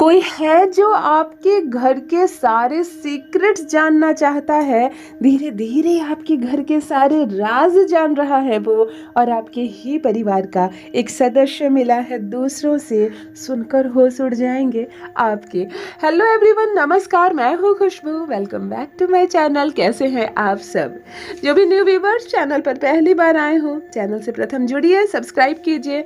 कोई है जो आपके घर के सारे सीक्रेट्स जानना चाहता है, धीरे धीरे आपके घर के सारे राज जान रहा है वो, और आपके ही परिवार का एक सदस्य मिला है। दूसरों से सुनकर होश उड़ जाएंगे आपके। हेलो एवरीवन, नमस्कार, मैं हूँ Khushboo. Welcome back to my channel. कैसे हैं आप सब? जो भी न्यू व्यूवर्स चैनल पर पहली बार आए हो, चैनल से प्रथम जुड़िए, सब्सक्राइब कीजिए,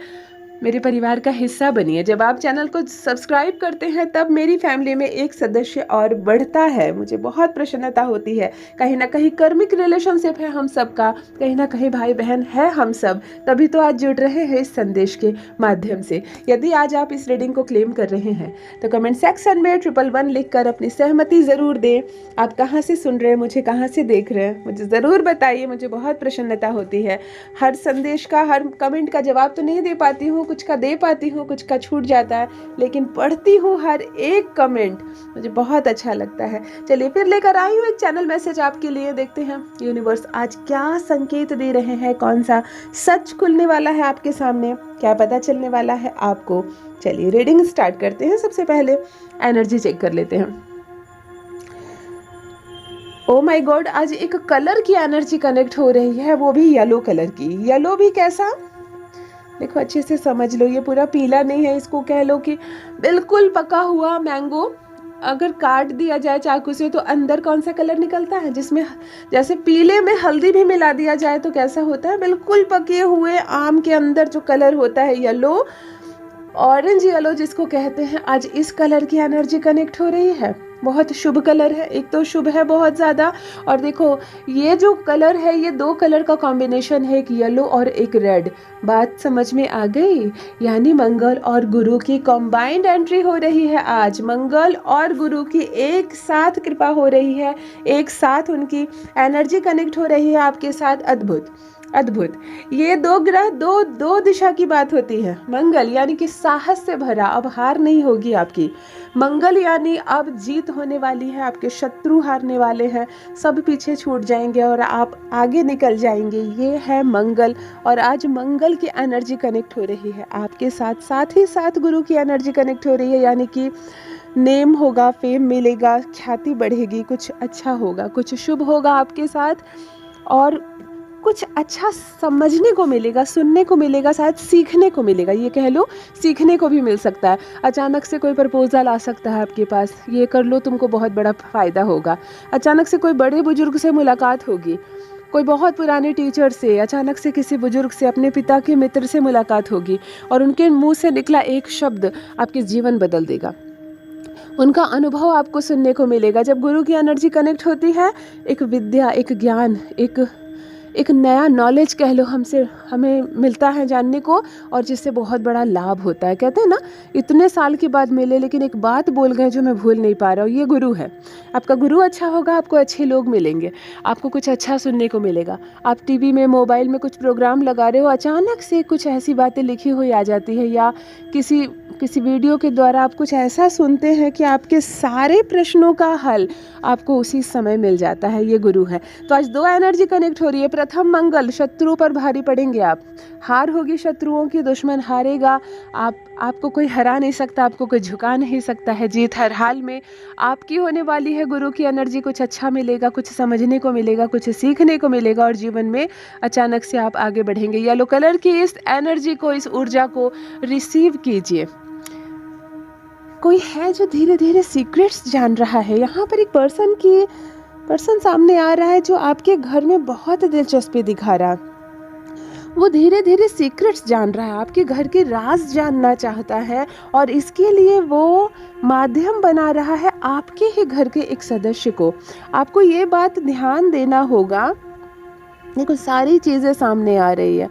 मेरे परिवार का हिस्सा बनिए। जब आप चैनल को सब्सक्राइब करते हैं तब मेरी फैमिली में एक सदस्य और बढ़ता है। मुझे बहुत प्रसन्नता होती है। कहीं ना कहीं कर्मिक रिलेशनशिप है हम सबका, कहीं ना कहीं भाई बहन है हम सब, तभी तो आज जुड़ रहे हैं इस संदेश के माध्यम से। यदि आज आप इस रीडिंग को क्लेम कर रहे हैं तो कमेंट सेक्शन में 111 लिखकर अपनी सहमति ज़रूर दें। आप कहाँ से सुन रहे हैं, मुझे कहाँ से देख रहे हैं, मुझे ज़रूर बताइए। मुझे बहुत प्रसन्नता होती है। हर संदेश का, हर कमेंट का जवाब तो नहीं दे पाती हूँ, कुछ का दे पाती हूँ, कुछ का छूट जाता है, लेकिन पढ़ती हूँ हर एक कमेंट, मुझे बहुत अच्छा लगता है। चलिए फिर लेकर आई हूँ एक चैनल मैसेज आपके लिए। देखते हैं यूनिवर्स आज क्या संकेत दे रहे हैं, कौन सा सच खुलने वाला है आपके सामने, क्या पता चलने वाला है आपको। चलिए रीडिंग स्टार्ट करते हैं। सबसे पहले एनर्जी चेक कर लेते हैं। ओ माय गॉड, आज एक कलर की एनर्जी कनेक्ट हो रही है, वो भी येलो कलर की। येलो भी कैसा, देखो अच्छे से समझ लो। ये पूरा पीला नहीं है, इसको कह लो कि बिल्कुल पका हुआ मैंगो अगर काट दिया जाए चाकू से तो अंदर कौन सा कलर निकलता है, जिसमें जैसे पीले में हल्दी भी मिला दिया जाए तो कैसा होता है, बिल्कुल पके हुए आम के अंदर जो कलर होता है येलो, ऑरेंज येलो जिसको कहते हैं। आज इस कलर की एनर्जी कनेक्ट हो रही है। बहुत शुभ कलर है, एक तो शुभ है बहुत ज़्यादा। और देखो ये जो कलर है, ये दो कलर का कॉम्बिनेशन है, एक येलो और एक रेड। बात समझ में आ गई? यानी मंगल और गुरु की कॉम्बाइंड एंट्री हो रही है आज। मंगल और गुरु की एक साथ कृपा हो रही है, एक साथ उनकी एनर्जी कनेक्ट हो रही है आपके साथ। अद्भुत अद्भुत। ये दो ग्रह दो दिशा की बात होती है। मंगल यानी कि साहस से भरा, अब हार नहीं होगी आपकी। मंगल यानी अब जीत होने वाली है, आपके शत्रु हारने वाले हैं, सब पीछे छूट जाएंगे और आप आगे निकल जाएंगे। ये है मंगल, और आज मंगल की एनर्जी कनेक्ट हो रही है आपके साथ। साथ ही साथ गुरु की एनर्जी कनेक्ट हो रही है, यानी कि नेम होगा, फेम मिलेगा, ख्याति बढ़ेगी, कुछ अच्छा होगा, कुछ शुभ होगा आपके साथ, और कुछ अच्छा समझने को मिलेगा, सुनने को मिलेगा, शायद सीखने को मिलेगा। ये कह लो सीखने को भी मिल सकता है। अचानक से कोई प्रपोजल आ सकता है आपके पास, ये कर लो, तुमको बहुत बड़ा फ़ायदा होगा। अचानक से कोई बड़े बुजुर्ग से मुलाकात होगी, कोई बहुत पुराने टीचर से, अचानक से किसी बुजुर्ग से, अपने पिता के मित्र से मुलाकात होगी, और उनके मुँह से निकला एक शब्द आपके जीवन बदल देगा। उनका अनुभव आपको सुनने को मिलेगा। जब गुरु की एनर्जी कनेक्ट होती है, एक विद्या, एक ज्ञान, एक नया नॉलेज कह लो हमें मिलता है जानने को, और जिससे बहुत बड़ा लाभ होता है। कहते हैं ना, इतने साल के बाद मिले लेकिन एक बात बोल गए जो मैं भूल नहीं पा रहा हूँ। ये गुरु है। आपका गुरु अच्छा होगा, आपको अच्छे लोग मिलेंगे, आपको कुछ अच्छा सुनने को मिलेगा। आप टीवी में, मोबाइल में कुछ प्रोग्राम लगा रहे हो, अचानक से कुछ ऐसी बातें लिखी हुई आ जाती है, या किसी वीडियो के द्वारा आप कुछ ऐसा सुनते हैं कि आपके सारे प्रश्नों का हल आपको उसी समय मिल जाता है। ये गुरु है। तो आज दो एनर्जी कनेक्ट हो रही है। प्रथम मंगल, शत्रु पर भारी पड़ेंगे आप, हार होगी शत्रुओं की, दुश्मन हारेगा, आपको कोई हरा नहीं सकता, आपको कोई झुका नहीं सकता है। जीत हर हाल में आपकी होने वाली है। गुरु की एनर्जी, कुछ अच्छा मिलेगा, कुछ समझने को मिलेगा, कुछ सीखने को मिलेगा, और जीवन में अचानक से आप आगे बढ़ेंगे। येलो कलर की इस एनर्जी को, इस ऊर्जा को रिसीव कीजिए। कोई है जो धीरे धीरे सीक्रेट्स जान रहा है। यहाँ पर एक पर्सन सामने आ रहा है जो आपके घर में बहुत दिलचस्पी दिखा रहा है। वो धीरे धीरे सीक्रेट्स जान रहा है, आपके घर के राज जानना चाहता है, और इसके लिए वो माध्यम बना रहा है आपके ही घर के एक सदस्य को। आपको ये बात ध्यान देना होगा। देखो सारी चीज़ें सामने आ रही है,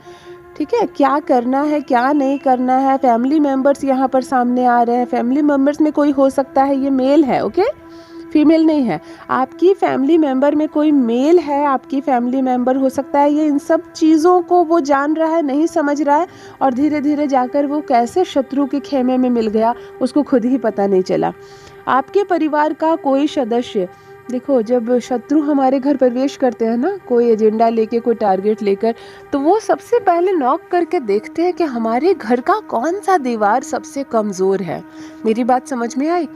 ठीक है, क्या करना है क्या नहीं करना है। फैमिली मेंबर्स यहाँ पर सामने आ रहे हैं। फैमिली मेंबर्स में कोई हो सकता है, ये मेल है, ओके, फीमेल नहीं है। आपकी फैमिली मेंबर में कोई मेल है, आपकी फैमिली मेंबर हो सकता है। ये इन सब चीज़ों को वो जान रहा है, नहीं समझ रहा है, और धीरे धीरे जाकर वो कैसे शत्रु के खेमे में मिल गया उसको खुद ही पता नहीं चला। आपके परिवार का कोई सदस्य देखो, जब शत्रु हमारे घर प्रवेश करते हैं ना, कोई एजेंडा लेके, कोई टारगेट लेकर, तो वो सबसे पहले नॉक करके देखते हैं कि हमारे घर का कौन सा दीवार सबसे कमज़ोर है। मेरी बात समझ में आई?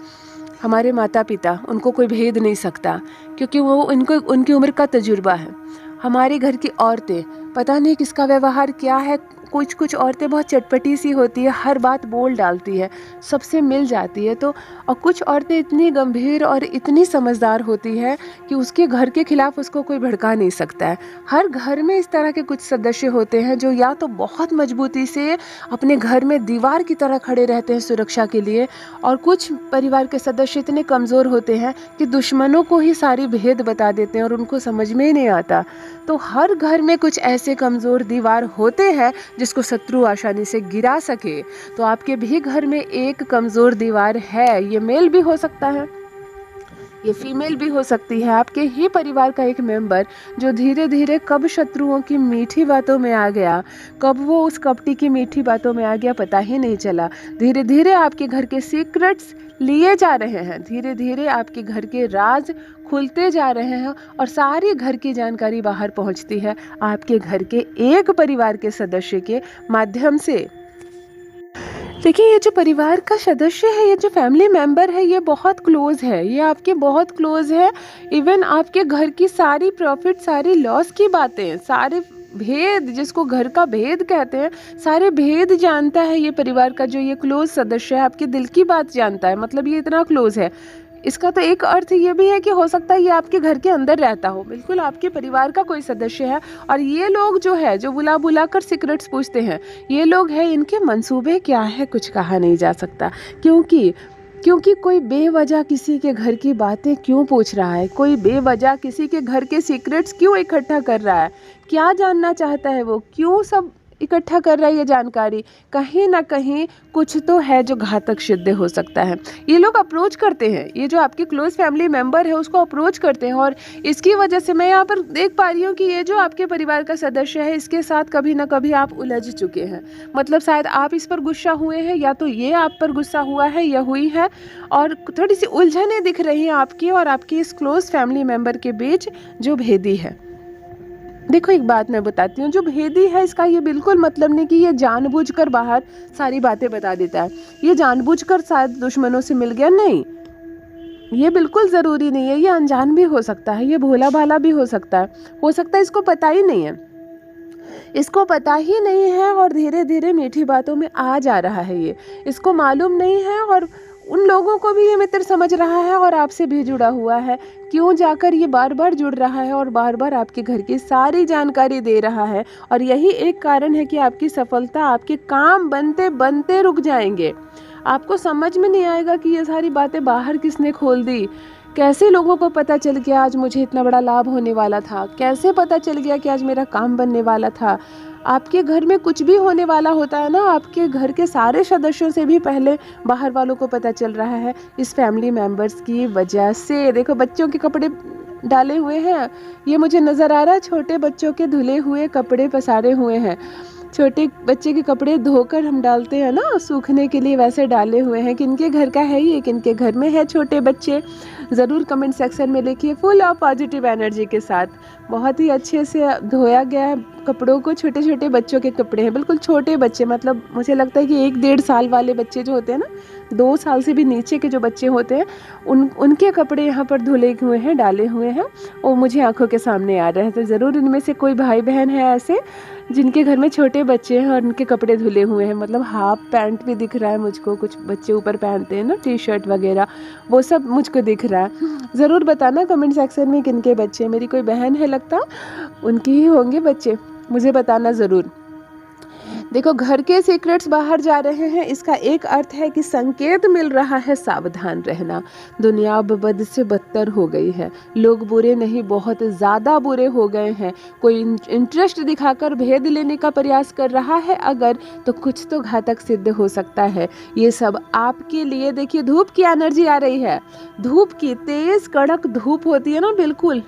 हमारे माता पिता, उनको कोई भेद नहीं सकता, क्योंकि वो उनको उनकी उम्र का तजुर्बा है। हमारे घर की औरतें, पता नहीं किसका व्यवहार क्या है, कुछ कुछ औरतें बहुत चटपटी सी होती है, हर बात बोल डालती है, सबसे मिल जाती है। तो और कुछ औरतें इतनी गंभीर और इतनी समझदार होती है कि उसके घर के खिलाफ उसको कोई भड़का नहीं सकता है। हर घर में इस तरह के कुछ सदस्य होते हैं जो या तो बहुत मजबूती से अपने घर में दीवार की तरह खड़े रहते हैं सुरक्षा के लिए, और कुछ परिवार के सदस्य इतने कमज़ोर होते हैं कि दुश्मनों को ही सारी भेद बता देते हैं और उनको समझ में ही नहीं आता। तो हर घर में कुछ ऐसे कमज़ोर दीवार होते हैं जिसको शत्रु आसानी से गिरा सके। तो आपके भी घर में एक कमज़ोर दीवार है, ये मेल भी हो सकता है, ये फीमेल भी हो सकती है, आपके ही परिवार का एक मेंबर जो धीरे धीरे कब शत्रुओं की मीठी बातों में आ गया, कब वो उस कपटी की मीठी बातों में आ गया, पता ही नहीं चला। धीरे धीरे आपके घर के सीक्रेट्स लिए जा रहे हैं, धीरे धीरे आपके घर के राज खुलते जा रहे हैं और सारी घर की जानकारी बाहर पहुंचती है आपके घर के एक परिवार के सदस्य के माध्यम से। देखिए, ये जो परिवार का सदस्य है, ये जो फैमिली मेंबर है, ये बहुत क्लोज है, ये आपके बहुत क्लोज है। इवन आपके घर की सारी प्रॉफिट, सारी लॉस की बातें, सारे भेद, जिसको घर का भेद कहते हैं, सारे भेद जानता है ये परिवार का जो ये क्लोज सदस्य है, आपके दिल की बात जानता है, मतलब ये इतना क्लोज है। इसका तो एक अर्थ ये भी है कि हो सकता है ये आपके घर के अंदर रहता हो, बिल्कुल आपके परिवार का कोई सदस्य है। और ये लोग जो है, जो बुला बुला कर सीक्रेट्स पूछते हैं, ये लोग हैं, इनके मंसूबे क्या है कुछ कहा नहीं जा सकता। क्योंकि कोई बेवजह किसी के घर की बातें क्यों पूछ रहा है, कोई बेवजह किसी के घर के सीक्रेट्स क्यों इकट्ठा कर रहा है, क्या जानना चाहता है वो, क्यों सब इकट्ठा कर रहा है ये जानकारी, कहीं ना कहीं कुछ तो है जो घातक सिद्ध हो सकता है। ये लोग अप्रोच करते हैं, ये जो आपके क्लोज फैमिली मेंबर है उसको अप्रोच करते हैं, और इसकी वजह से मैं यहाँ पर देख पा रही हूँ कि ये जो आपके परिवार का सदस्य है, इसके साथ कभी ना कभी आप उलझ चुके हैं। मतलब शायद आप इस पर गुस्सा हुए हैं, या तो ये आप पर गुस्सा हुआ है या हुई है, और थोड़ी सी उलझनें दिख रही हैं आपकी और आपकी इस क्लोज फैमिली मेंबर के बीच जो भेदी है। देखो, एक बात मैं बताती हूँ, जो भेदी है इसका ये बिल्कुल मतलब नहीं कि ये जानबूझकर बाहर सारी बातें बता देता है, ये जानबूझकर शायद दुश्मनों से मिल गया, नहीं, ये बिल्कुल ज़रूरी नहीं है। ये अनजान भी हो सकता है, ये भोला भाला भी हो सकता है इसको पता ही नहीं है, इसको पता ही नहीं है और धीरे धीरे मीठी बातों में आ जा रहा है, ये इसको मालूम नहीं है। और उन लोगों को भी ये मित्र समझ रहा है और आपसे भी जुड़ा हुआ है, क्यों जाकर ये बार बार जुड़ रहा है और बार बार आपके घर की सारी जानकारी दे रहा है। और यही एक कारण है कि आपकी सफलता, आपके काम बनते बनते रुक जाएंगे। आपको समझ में नहीं आएगा कि ये सारी बातें बाहर किसने खोल दी, कैसे लोगों को पता चल गया आज मुझे इतना बड़ा लाभ होने वाला था, कैसे पता चल गया कि आज मेरा काम बनने वाला था। आपके घर में कुछ भी होने वाला होता है ना, आपके घर के सारे सदस्यों से भी पहले बाहर वालों को पता चल रहा है, इस फैमिली मेंबर्स की वजह से। देखो, बच्चों के कपड़े डाले हुए हैं, ये मुझे नज़र आ रहा है, छोटे बच्चों के धुले हुए कपड़े पसारे हुए हैं। छोटे बच्चे के कपड़े धोकर हम डालते हैं ना सूखने के लिए, वैसे डाले हुए हैं। किनके घर का है ये, किनके घर में है छोटे बच्चे, ज़रूर कमेंट सेक्शन में लिखिए, फुल ऑफ पॉजिटिव एनर्जी के साथ। बहुत ही अच्छे से धोया गया है कपड़ों को, छोटे छोटे बच्चों के कपड़े हैं, बिल्कुल छोटे बच्चे, मतलब मुझे लगता है कि 1-1.5 साल वाले बच्चे जो होते हैं ना, 2 साल से भी नीचे के जो बच्चे होते हैं, उनके कपड़े यहाँ पर धुले हुए हैं, डाले हुए हैं, और मुझे आंखों के सामने आ रहे हैं। तो ज़रूर इनमें से कोई भाई बहन है ऐसे जिनके घर में छोटे बच्चे हैं और उनके कपड़े धुले हुए हैं। मतलब हाफ पैंट भी दिख रहा है मुझको, कुछ बच्चे ऊपर पहनते हैं ना टी शर्ट वगैरह, वो सब मुझको दिख रहा है। ज़रूर बताना कमेंट सेक्शन में किनके बच्चे, मेरी कोई बहन है लगता, उनकी ही होंगे बच्चे, मुझे बताना ज़रूर। देखो, घर के सीक्रेट्स बाहर जा रहे हैं, इसका एक अर्थ है कि संकेत मिल रहा है सावधान रहना। दुनिया अब बद से बदतर हो गई है, लोग बुरे नहीं बहुत ज़्यादा बुरे हो गए हैं। कोई इंटरेस्ट दिखाकर भेद लेने का प्रयास कर रहा है अगर, तो कुछ तो घातक सिद्ध हो सकता है। ये सब आपके लिए, देखिए धूप की एनर्जी आ रही है, धूप की तेज कड़क धूप होती है ना, बिल्कुल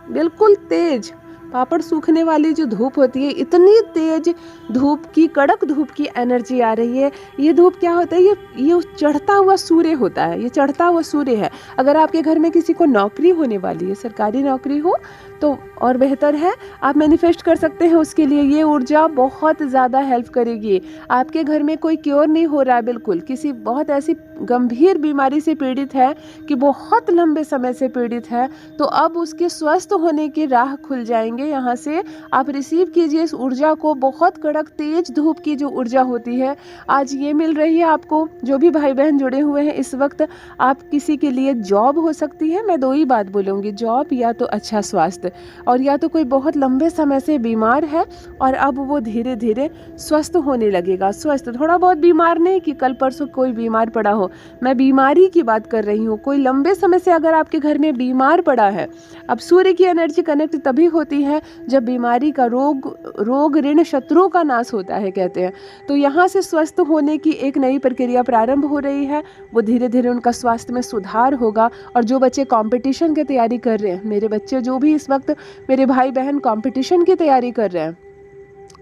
बिल्कुल तेज, पापड़ सूखने वाली जो धूप होती है, इतनी तेज धूप की, कड़क धूप की एनर्जी आ रही है। ये धूप क्या होता है, ये चढ़ता हुआ सूर्य होता है, ये चढ़ता हुआ सूर्य है। अगर आपके घर में किसी को नौकरी होने वाली है, सरकारी नौकरी हो तो और बेहतर है, आप मैनिफेस्ट कर सकते हैं उसके लिए। ये ऊर्जा बहुत ज़्यादा हेल्प करेगी। आपके घर में कोई क्योर नहीं हो रहा है, बिल्कुल किसी बहुत ऐसी गंभीर बीमारी से पीड़ित है कि बहुत लंबे समय से पीड़ित है, तो अब उसके स्वस्थ होने की राह खुल जाएंगे। यहाँ से आप रिसीव कीजिए इस ऊर्जा को। बहुत कड़क तेज धूप की जो ऊर्जा होती है आज ये मिल रही है आपको। जो भी भाई बहन जुड़े हुए हैं इस वक्त, आप किसी के लिए जॉब हो सकती है, मैं 2 ही बात बोलूँगी, जॉब या तो अच्छा स्वास्थ्य, और या तो कोई बहुत लंबे समय से बीमार है और अब वो धीरे धीरे स्वस्थ होने लगेगा। स्वस्थ, थोड़ा बहुत बीमार नहीं कि कल परसों कोई बीमार पड़ा हो, मैं बीमारी की बात कर रही हूँ। कोई लंबे समय से अगर आपके घर में बीमार पड़ा है, अब सूर्य की एनर्जी कनेक्ट तभी होती है जब बीमारी का रोग ऋण शत्रुओं का नाश होता है कहते हैं। तो यहाँ से स्वस्थ होने की एक नई प्रक्रिया प्रारंभ हो रही है। वो धीरे धीरे उनका स्वास्थ्य में सुधार होगा। और जो बच्चे कंपटीशन की तैयारी कर रहे हैं, मेरे बच्चे जो भी इस वक्त, मेरे भाई बहन कंपटीशन की तैयारी कर रहे हैं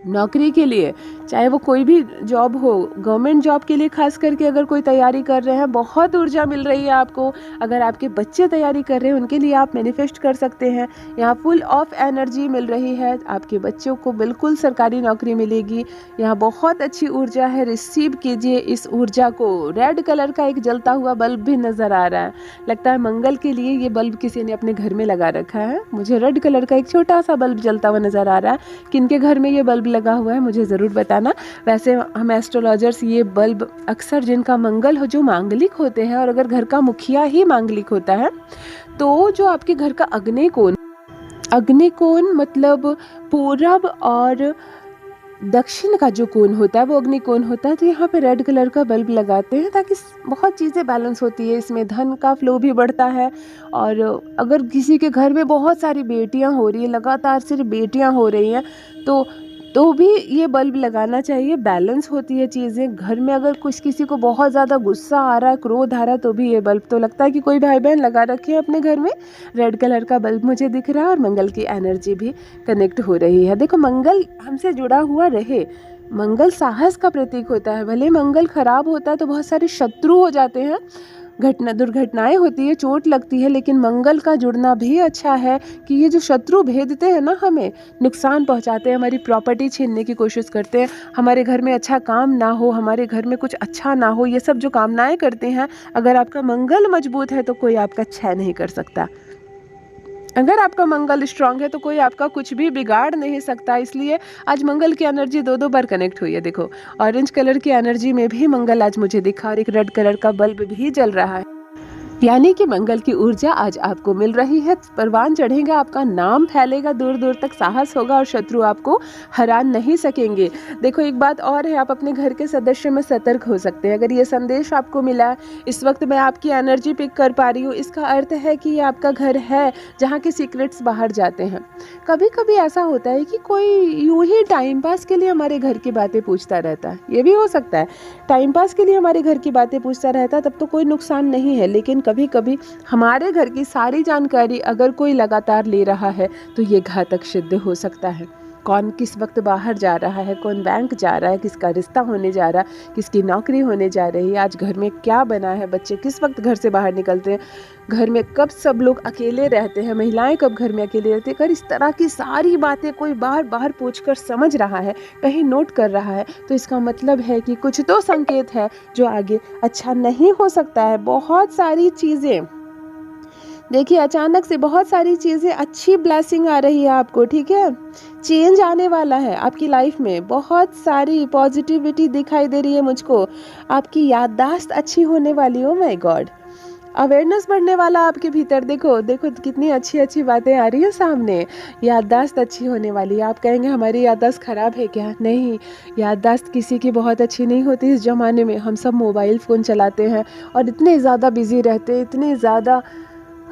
नौकरी के लिए, चाहे वो कोई भी जॉब हो, गवर्नमेंट जॉब के लिए खास करके अगर कोई तैयारी कर रहे हैं, बहुत ऊर्जा मिल रही है आपको। अगर आपके बच्चे तैयारी कर रहे हैं उनके लिए आप मैनिफेस्ट कर सकते हैं। यहाँ फुल ऑफ एनर्जी मिल रही है, आपके बच्चों को बिल्कुल सरकारी नौकरी मिलेगी। यहाँ बहुत अच्छी ऊर्जा है, रिसीव कीजिए इस ऊर्जा को। रेड कलर का एक जलता हुआ बल्ब भी नज़र आ रहा है, लगता है मंगल के लिए ये बल्ब किसी ने अपने घर में लगा रखा है। मुझे रेड कलर का एक छोटा सा बल्ब जलता हुआ नज़र आ रहा है। किनके घर में ये बल्ब लगा हुआ है मुझे ज़रूर बताना। वैसे हम एस्ट्रोलॉजर्स ये बल्ब अक्सर, जिनका मंगल हो, जो मांगलिक होते हैं, और अगर घर का मुखिया ही मांगलिक होता है, तो जो आपके घर का अग्निकोण मतलब पूरब और दक्षिण का जो कोण होता है वो अग्निकोण होता है। तो यहाँ पे रेड कलर का बल्ब लगाते हैं ताकि बहुत चीज़ें बैलेंस होती है, इसमें धन का फ्लो भी बढ़ता है। और अगर किसी के घर में बहुत सारी बेटियाँ हो रही है, लगातार सिर्फ बेटियाँ हो रही हैं, तो भी ये बल्ब लगाना चाहिए। बैलेंस होती है चीज़ें। घर में अगर कुछ किसी को बहुत ज़्यादा गुस्सा आ रहा है, क्रोध आ रहा है, तो भी ये बल्ब, तो लगता है कि कोई भाई बहन लगा रखे हैं अपने घर में। रेड कलर का बल्ब मुझे दिख रहा है और मंगल की एनर्जी भी कनेक्ट हो रही है। देखो, मंगल हमसे जुड़ा हुआ रहे। मंगल साहस का प्रतीक होता है। भले मंगल खराब होता है तो बहुत सारे शत्रु हो जाते हैं, दुर्घटनाएं होती है, चोट लगती है, लेकिन मंगल का जुड़ना भी अच्छा है कि ये जो शत्रु भेदते हैं ना, हमें नुकसान पहुंचाते हैं, हमारी प्रॉपर्टी छीनने की कोशिश करते हैं, हमारे घर में अच्छा काम ना हो, हमारे घर में कुछ अच्छा ना हो, ये सब जो कामनाएं करते हैं, अगर आपका मंगल मजबूत है तो कोई आपका क्षय नहीं कर सकता। अगर आपका मंगल स्ट्रांग है तो कोई आपका कुछ भी बिगाड़ नहीं सकता। इसलिए आज मंगल की एनर्जी 2-2 बार कनेक्ट हुई है। देखो, ऑरेंज कलर की एनर्जी में भी मंगल आज मुझे दिखा और एक रेड कलर का बल्ब भी जल रहा है, यानी कि मंगल की ऊर्जा आज आपको मिल रही है। परवान चढ़ेगा, आपका नाम फैलेगा, दूर दूर तक साहस होगा और शत्रु आपको हरा नहीं सकेंगे। देखो, एक बात और है, आप अपने घर के सदस्य में सतर्क हो सकते हैं। अगर ये संदेश आपको मिला है, इस वक्त मैं आपकी एनर्जी पिक कर पा रही हूँ, इसका अर्थ है कि ये आपका घर है जहाँ के सीक्रेट्स बाहर जाते हैं। कभी कभी ऐसा होता है कि कोई यूं ही टाइम पास के लिए हमारे घर की बातें पूछता रहता है, ये भी हो सकता है। टाइम पास के लिए हमारे घर की बातें पूछता रहता है, तब तो कोई नुकसान नहीं है। लेकिन कभी कभी हमारे घर की सारी जानकारी अगर कोई लगातार ले रहा है तो ये घातक सिद्ध हो सकता है। कौन किस वक्त बाहर जा रहा है, कौन बैंक जा रहा है, किसका रिश्ता होने जा रहा है, किसकी नौकरी होने जा रही है, आज घर में क्या बना है, बच्चे किस वक्त घर से बाहर निकलते हैं, घर में कब सब लोग अकेले रहते हैं, महिलाएं कब घर में अकेले रहती है। अगर इस तरह की सारी बातें कोई बार बार पूछकर समझ रहा है, कहीं नोट कर रहा है, तो इसका मतलब है कि कुछ तो संकेत है जो आगे अच्छा नहीं हो सकता है। बहुत सारी चीज़ें, देखिए, अचानक से बहुत सारी चीज़ें, अच्छी ब्लेसिंग आ रही है आपको, ठीक है। चेंज आने वाला है आपकी लाइफ में, बहुत सारी पॉजिटिविटी दिखाई दे रही है मुझको। आपकी याददाश्त अच्छी होने वाली, ओ माय गॉड, अवेयरनेस बढ़ने वाला आपके भीतर। देखो देखो कितनी अच्छी अच्छी बातें आ रही है सामने। याददाश्त अच्छी होने वाली है। आप कहेंगे हमारी याददाश्त खराब है क्या? नहीं, याददाश्त किसी की बहुत अच्छी नहीं होती। इस ज़माने में हम सब मोबाइल फ़ोन चलाते हैं और इतने ज़्यादा बिजी रहते हैं, इतने ज़्यादा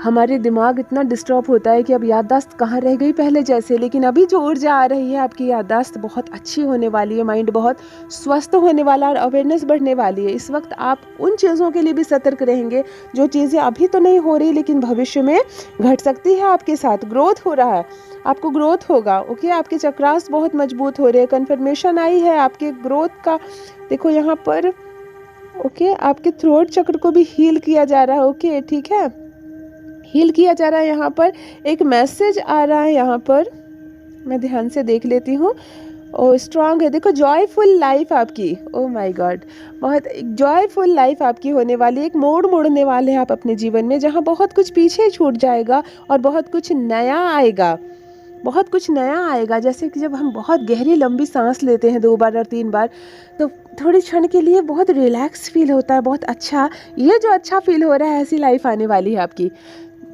हमारे दिमाग इतना डिस्टर्ब होता है कि अब याददाश्त कहाँ रह गई पहले जैसे। लेकिन अभी जो ऊर्जा आ रही है, आपकी याददाश्त बहुत अच्छी होने वाली है, माइंड बहुत स्वस्थ होने वाला और अवेयरनेस बढ़ने वाली है। इस वक्त आप उन चीज़ों के लिए भी सतर्क रहेंगे जो चीज़ें अभी तो नहीं हो रही लेकिन भविष्य में घट सकती है आपके साथ। ग्रोथ हो रहा है, आपको ग्रोथ होगा। ओके, आपके चक्रास बहुत मजबूत हो रहे हैं, कन्फर्मेशन आई है आपके ग्रोथ का। देखो यहाँ पर ओके, आपके थ्रोट चक्र को भी हील किया जा रहा है। ओके, ठीक है, हील किया जा रहा है। यहाँ पर एक मैसेज आ रहा है, यहाँ पर मैं ध्यान से देख लेती हूँ। ओ स्ट्रांग है, देखो जॉयफुल लाइफ आपकी। ओ माय गॉड, बहुत जॉयफुल लाइफ आपकी होने वाली। एक मोड़ मोड़ने वाले हैं आप अपने जीवन में, जहाँ बहुत कुछ पीछे छूट जाएगा और बहुत कुछ नया आएगा। बहुत कुछ नया आएगा। जैसे कि जब हम बहुत गहरी लंबी सांस लेते हैं 2 बार और 3 बार, तो थोड़ी क्षण के लिए बहुत रिलैक्स फील होता है, बहुत अच्छा। ये जो अच्छा फील हो रहा है, ऐसी लाइफ आने वाली है आपकी।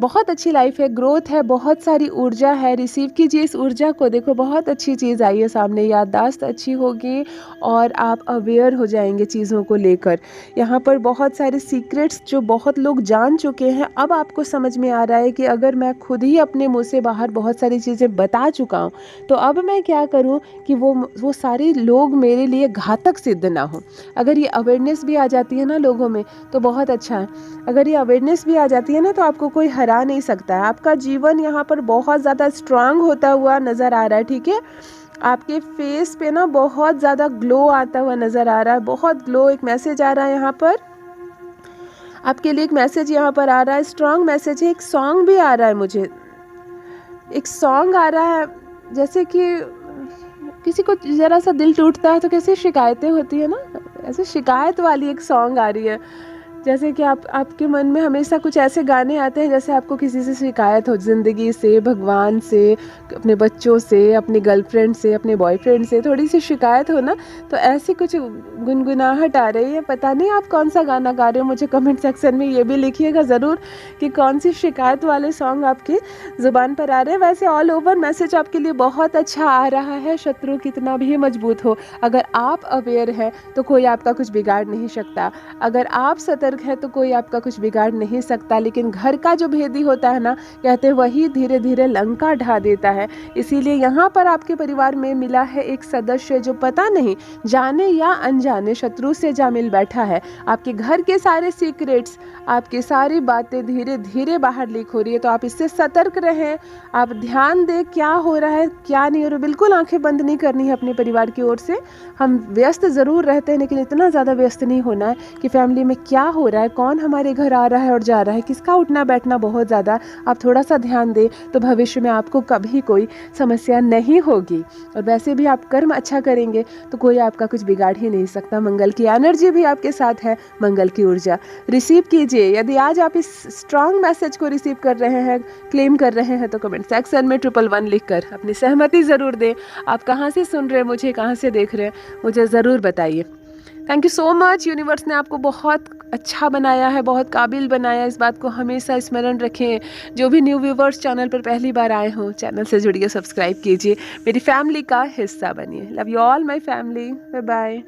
बहुत अच्छी लाइफ है, ग्रोथ है, बहुत सारी ऊर्जा है। रिसीव कीजिए इस ऊर्जा को। देखो बहुत अच्छी चीज़ आई है सामने, याददाश्त अच्छी होगी और आप अवेयर हो जाएंगे चीज़ों को लेकर। यहाँ पर बहुत सारे सीक्रेट्स जो बहुत लोग जान चुके हैं, अब आपको समझ में आ रहा है कि अगर मैं खुद ही अपने मुंह से बाहर बहुत सारी चीज़ें बता चुका हूँ, तो अब मैं क्या करूँ कि वो सारे लोग मेरे लिए घातक सिद्ध ना हो। अगर ये अवेयरनेस भी आ जाती है ना लोगों में, तो बहुत अच्छा है। अगर ये अवेयरनेस भी आ जाती है ना, तो आपको कोई हरा नहीं सकता है। आपका जीवन यहाँ पर बहुत ज़्यादा स्ट्रांग होता हुआ नज़र आ रहा है। ठीक है, आपके फेस पे ना बहुत ज़्यादा ग्लो आता हुआ नज़र आ रहा है, बहुत ग्लो। एक मैसेज आ रहा है यहाँ पर आपके लिए, एक मैसेज यहाँ पर आ रहा है, स्ट्रांग मैसेज है। एक सॉन्ग भी आ रहा है मुझे, एक सॉन्ग आ रहा है। जैसे कि किसी को ज़रा सा दिल टूटता है तो कैसे शिकायतें होती है ना, ऐसे शिकायत वाली एक सॉन्ग आ रही है। जैसे कि आपके मन में हमेशा कुछ ऐसे गाने आते हैं जैसे आपको किसी से शिकायत हो, ज़िंदगी से, भगवान से, अपने बच्चों से, अपने गर्लफ्रेंड से, अपने बॉयफ्रेंड से थोड़ी सी शिकायत हो ना, तो ऐसी कुछ गुनगुनाहट आ रही है। पता नहीं आप कौन सा गाना गा रहे हो, मुझे कमेंट सेक्शन में ये भी लिखिएगा ज़रूर कि कौन सी शिकायत वाले सॉन्ग आपकी ज़ुबान पर आ रहे हैं। वैसे ऑल ओवर मैसेज आपके लिए बहुत अच्छा आ रहा है। शत्रु कितना भी मजबूत हो, अगर आप अवेयर हैं तो कोई आपका कुछ बिगाड़ नहीं सकता। अगर आप सतर्क है तो कोई आपका कुछ बिगाड़ नहीं सकता। लेकिन घर का जो भेदी होता है ना, कहते हैं वही धीरे धीरे लंका ढा देता है। इसीलिए यहाँ पर आपके परिवार में मिला है एक सदस्य जो पता नहीं जाने या अनजाने शत्रु से जा मिल बैठा है। आपके घर के सारे सीक्रेट्स, आपकी सारी बातें धीरे धीरे बाहर लीक हो रही है। तो आप इससे सतर्क रहें, आप ध्यान दें क्या हो रहा है क्या नहीं हो रहा। बिल्कुल आंखें बंद नहीं करनी है अपने परिवार की ओर से। हम व्यस्त ज़रूर रहते हैं लेकिन इतना ज़्यादा व्यस्त नहीं होना है कि फैमिली में क्या हो रहा है, कौन हमारे घर आ रहा है और जा रहा है, किसका उठना बैठना बहुत ज़्यादा। आप थोड़ा सा ध्यान दें तो भविष्य में आपको कभी कोई समस्या नहीं होगी। और वैसे भी आप कर्म अच्छा करेंगे तो कोई आपका कुछ बिगाड़ ही नहीं सकता। मंगल की एनर्जी भी आपके साथ है, मंगल की ऊर्जा रिसीव कीजिए। यदि आज आप इस स्ट्रॉन्ग मैसेज को रिसीव कर रहे हैं, क्लेम कर रहे हैं, तो कमेंट सेक्शन में 111 लिखकर अपनी सहमति ज़रूर दें। आप कहाँ से सुन रहे हैं मुझे, कहाँ से देख रहे हैं, मुझे ज़रूर बताइए। Thank you so much. Universe ने आपको बहुत अच्छा बनाया है, बहुत काबिल बनाया है। इस बात को हमेशा स्मरण रखें। जो भी न्यू व्यूवर्स चैनल पर पहली बार आए हों, चैनल से जुड़िए, सब्सक्राइब कीजिए, मेरी फैमिली का हिस्सा बनिए। Love you all my family, bye bye.